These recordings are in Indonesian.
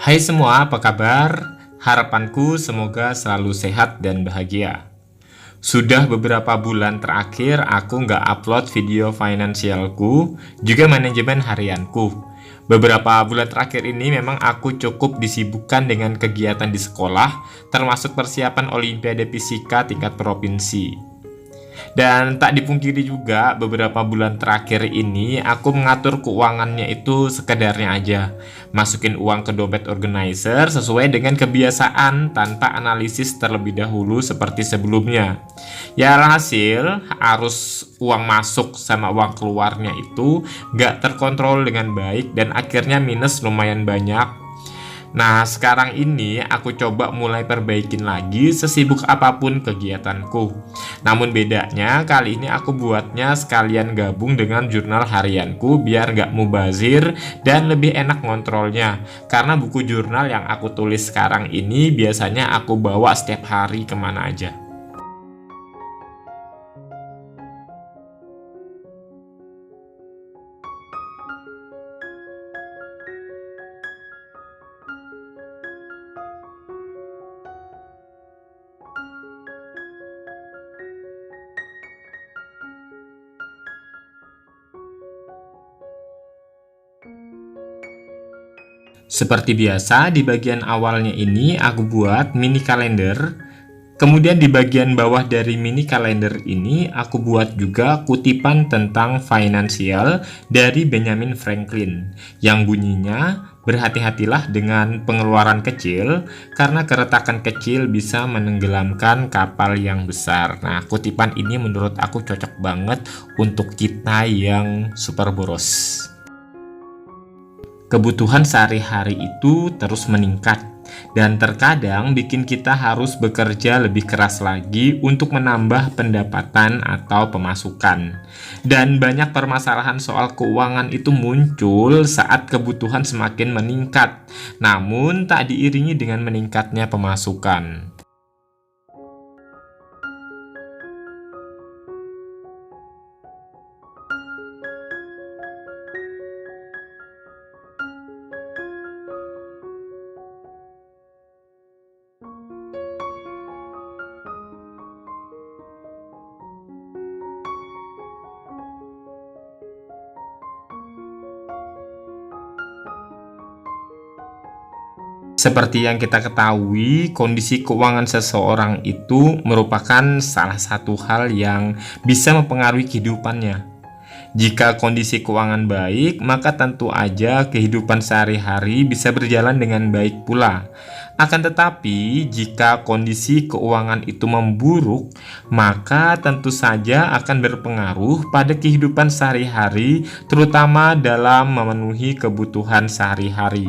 Hai semua, apa kabar? Harapanku semoga selalu sehat dan bahagia. Sudah beberapa bulan terakhir aku nggak upload video finansialku, juga manajemen harianku. Beberapa bulan terakhir ini memang aku cukup disibukkan dengan kegiatan di sekolah, termasuk persiapan Olimpiade Fisika tingkat provinsi. Dan tak dipungkiri juga beberapa bulan terakhir ini aku mengatur keuangannya itu sekedarnya aja. Masukin uang ke dompet organizer sesuai dengan kebiasaan tanpa analisis terlebih dahulu seperti sebelumnya. Ya alhasil arus uang masuk sama uang keluarnya itu gak terkontrol dengan baik dan akhirnya minus lumayan banyak. Nah, sekarang ini aku coba mulai perbaikin lagi sesibuk apapun kegiatanku. Namun bedanya kali ini aku buatnya sekalian gabung dengan jurnal harianku biar nggak mubazir dan lebih enak ngontrolnya. Karena buku jurnal yang aku tulis sekarang ini biasanya aku bawa setiap hari kemana aja. Seperti biasa, di bagian awalnya ini aku buat mini kalender. Kemudian di bagian bawah dari mini kalender ini aku buat juga kutipan tentang finansial dari Benjamin Franklin yang bunyinya, berhati-hatilah dengan pengeluaran kecil karena keretakan kecil bisa menenggelamkan kapal yang besar. Nah, kutipan ini menurut aku cocok banget untuk kita yang super boros. Kebutuhan sehari-hari itu terus meningkat dan terkadang bikin kita harus bekerja lebih keras lagi untuk menambah pendapatan atau pemasukan. Dan banyak permasalahan soal keuangan itu muncul saat kebutuhan semakin meningkat, namun tak diiringi dengan meningkatnya pemasukan. Seperti yang kita ketahui, kondisi keuangan seseorang itu merupakan salah satu hal yang bisa mempengaruhi kehidupannya. Jika kondisi keuangan baik, maka tentu aja kehidupan sehari-hari bisa berjalan dengan baik pula. Akan tetapi, jika kondisi keuangan itu memburuk, maka tentu saja akan berpengaruh pada kehidupan sehari-hari, terutama dalam memenuhi kebutuhan sehari-hari.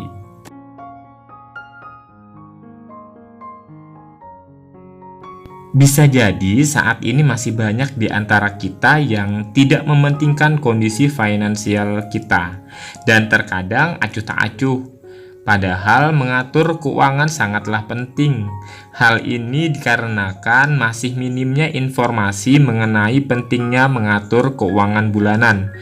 Bisa jadi saat ini masih banyak di antara kita yang tidak mementingkan kondisi finansial kita dan terkadang acuh tak acuh. Padahal mengatur keuangan sangatlah penting. Hal ini dikarenakan masih minimnya informasi mengenai pentingnya mengatur keuangan bulanan.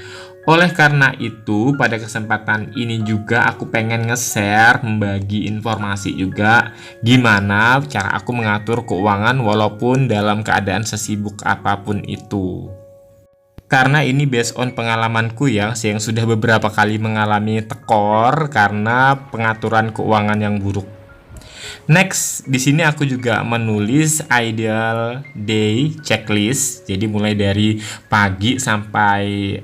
Oleh karena itu, pada kesempatan ini juga aku pengen nge-share, membagi informasi juga gimana cara aku mengatur keuangan walaupun dalam keadaan sesibuk apapun itu. Karena ini based on pengalamanku ya, yang sudah beberapa kali mengalami tekor karena pengaturan keuangan yang buruk. Next, di sini aku juga menulis ideal day checklist. Jadi mulai dari pagi sampai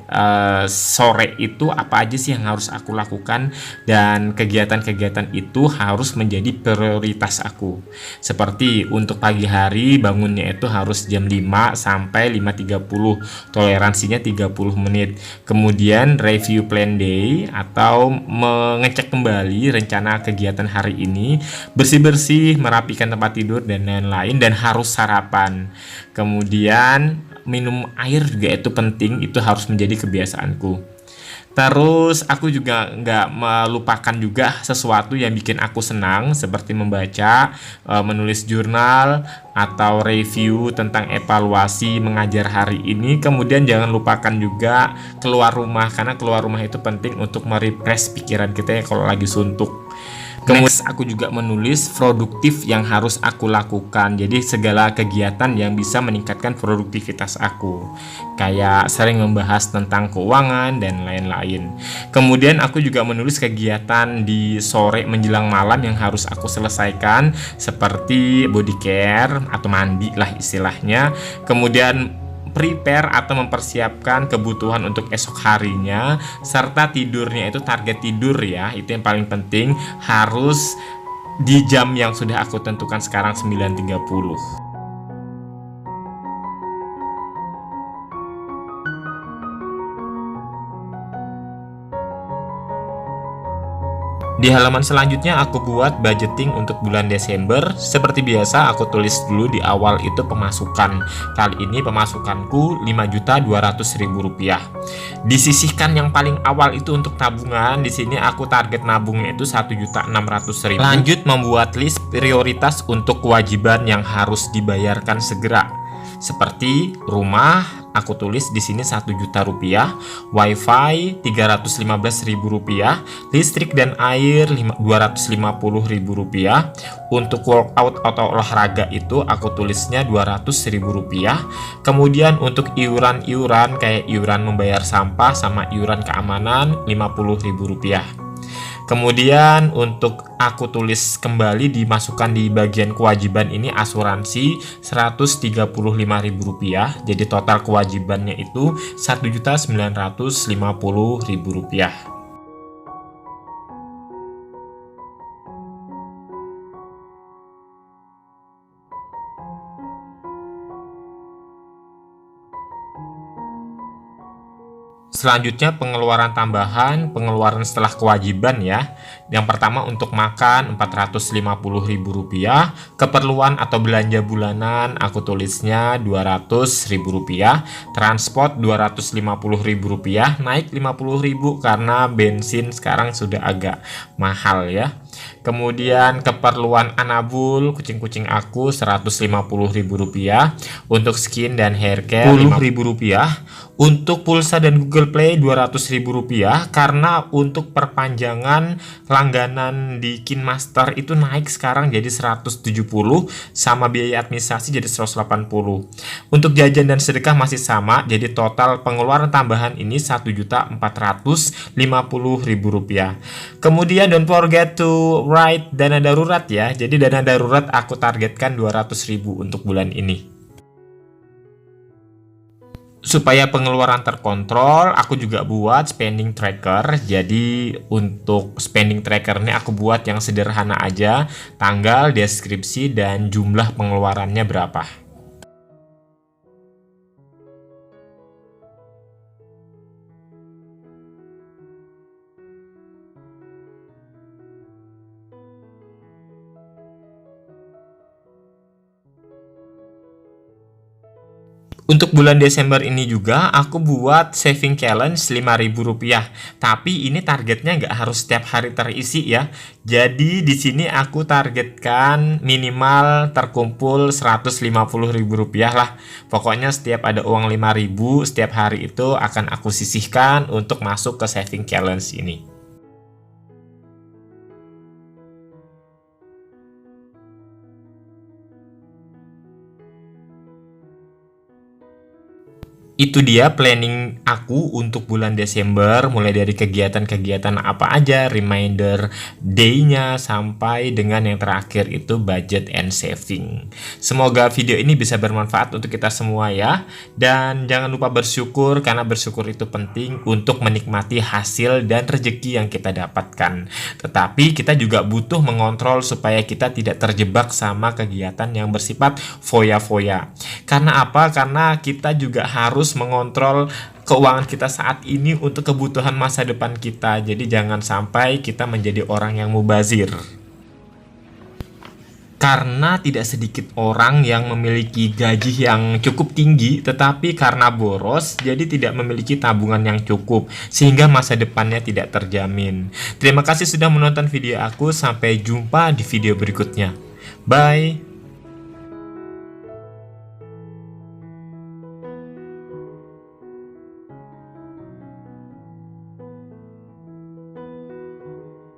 sore itu apa aja sih yang harus aku lakukan dan kegiatan-kegiatan itu harus menjadi prioritas aku. Seperti untuk pagi hari bangunnya itu harus jam 5 sampai 5.30, toleransinya 30 menit. Kemudian review plan day atau mengecek kembali rencana kegiatan hari ini, bersih-bersih, merapikan tempat tidur dan lain-lain, dan harus sarapan. Kemudian minum air juga itu penting, itu harus menjadi kebiasaanku. Terus aku juga nggak melupakan juga sesuatu yang bikin aku senang seperti membaca, menulis jurnal, atau review tentang evaluasi mengajar hari ini. Kemudian jangan lupakan juga keluar rumah, karena keluar rumah itu penting untuk merefresh pikiran kita ya kalau lagi suntuk. Kemudian aku juga menulis produktif yang harus aku lakukan. Jadi segala kegiatan yang bisa meningkatkan produktivitas aku. Kayak sering membahas tentang keuangan dan lain-lain. Kemudian aku juga menulis kegiatan di sore menjelang malam yang harus aku selesaikan, seperti body care atau mandi lah istilahnya. Kemudian prepare atau mempersiapkan kebutuhan untuk esok harinya, serta tidurnya itu target tidur ya, itu yang paling penting, harus di jam yang sudah aku tentukan sekarang 9.30. Di halaman selanjutnya aku buat budgeting untuk bulan Desember. Seperti biasa aku tulis dulu di awal itu pemasukan. Kali ini pemasukanku Rp5.200.000. Disisihkan yang paling awal itu untuk tabungan. Di sini aku target nabungnya itu Rp1.600.000. Lanjut membuat list prioritas untuk kewajiban yang harus dibayarkan segera. Seperti rumah, aku tulis di sini Rp1.000.000, wifi Rp315.000, listrik dan air Rp250.000. Untuk workout atau olahraga itu aku tulisnya Rp200.000. Kemudian untuk iuran-iuran kayak iuran membayar sampah sama iuran keamanan Rp50.000. Kemudian untuk aku tulis kembali dimasukkan di bagian kewajiban ini asuransi Rp135.000. Jadi total kewajibannya itu Rp1.950.000. Selanjutnya pengeluaran tambahan, pengeluaran setelah kewajiban ya. Yang pertama untuk makan Rp450.000, keperluan atau belanja bulanan aku tulisnya Rp200.000, transport Rp250.000, naik Rp50.000 karena bensin sekarang sudah agak mahal ya. Kemudian keperluan anabul kucing-kucing aku Rp150.000, untuk skin dan hair care Rp50.000, untuk pulsa dan Google Play Rp200.000 karena untuk perpanjangan langganan di KineMaster itu naik sekarang jadi 170 sama biaya administrasi jadi 180. Untuk jajan dan sedekah masih sama, jadi total pengeluaran tambahan ini Rp1.450.000. Kemudian don't forget to write dana darurat ya. Jadi dana darurat aku targetkan Rp200.000 untuk bulan ini. Supaya pengeluaran terkontrol, aku juga buat spending tracker. Jadi untuk spending tracker ini aku buat yang sederhana aja, tanggal, deskripsi, dan jumlah pengeluarannya berapa. Untuk bulan Desember ini juga aku buat saving challenge Rp5.000, tapi ini targetnya nggak harus setiap hari terisi ya. Jadi di sini aku targetkan minimal terkumpul Rp150.000 lah. Pokoknya setiap ada uang Rp5.000 setiap hari itu akan aku sisihkan untuk masuk ke saving challenge ini. Itu dia planning aku untuk bulan Desember, mulai dari kegiatan-kegiatan apa aja, reminder day-nya, sampai dengan yang terakhir itu budget and saving. Semoga video ini bisa bermanfaat untuk kita semua ya. Dan jangan lupa bersyukur, karena bersyukur itu penting untuk menikmati hasil dan rezeki yang kita dapatkan. Tetapi kita juga butuh mengontrol supaya kita tidak terjebak sama kegiatan yang bersifat foya-foya. Karena apa? Karena kita juga harus mengontrol keuangan kita saat ini untuk kebutuhan masa depan kita. Jadi jangan sampai kita menjadi orang yang mubazir. Karena tidak sedikit orang yang memiliki gaji yang cukup tinggi, tetapi karena boros, jadi tidak memiliki tabungan yang cukup, sehingga masa depannya tidak terjamin. Terima kasih sudah menonton video aku, sampai jumpa di video berikutnya. Bye!